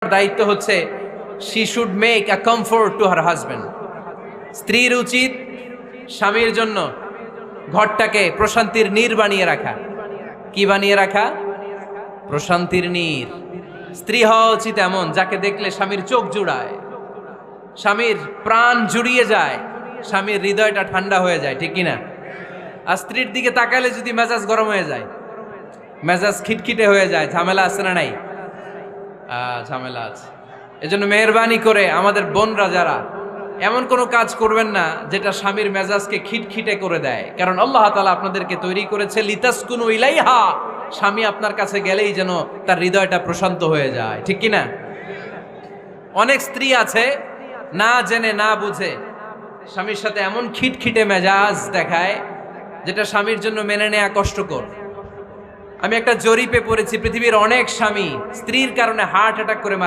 দায়িত্ব হচ্ছে she should make a comfort to her husband. স্ত্রীর উচিত স্বামীর জন্য ঘরটাকে প্রশান্তির নীর বানিয়ে রাখা। কি বানিয়ে রাখা? প্রশান্তির নীর। স্ত্রী হওয়া উচিত এমন যাকে দেখলে স্বামীর চোখ জুড়ায়, স্বামীর প্রাণ জুড়িয়ে যায়, স্বামীর হৃদয়টা ঠান্ডা হয়ে যায়, ঠিক কিনা? আর স্ত্রীর দিকে তাকালে যদি মেজাজ গরম হয়ে যায়, মেজাজ খিটখিটে হয়ে যায়, ঝামেলা আছে না নাই? ঝামেলা আছে। এজন্য মেহরবানি করে আমাদের বোনরা যারা এমন কোনো কাজ করবেন না যেটা স্বামীর মেজাজকে খিটখিটে করে দেয়, কারণ আল্লাহ তাআলা আপনাদেরকে তৈরি করেছে লিতাসকুনু ইলাইহা, স্বামী আপনার কাছে গেলেই যেন তার হৃদয়টা প্রশান্ত হয়ে যায়, ঠিক কিনা? অনেক স্ত্রী আছে না জেনে না বুঝে স্বামীর সাথে এমন খিটখিটে মেজাজ দেখায় যেটা স্বামীর জন্য মেনে নেওয়া কষ্টকর। আমি একটা জরিপে পড়েছি, পৃথিবীর অনেক স্বামী স্ত্রীর কারণে হার্ট অ্যাটাক করে মারা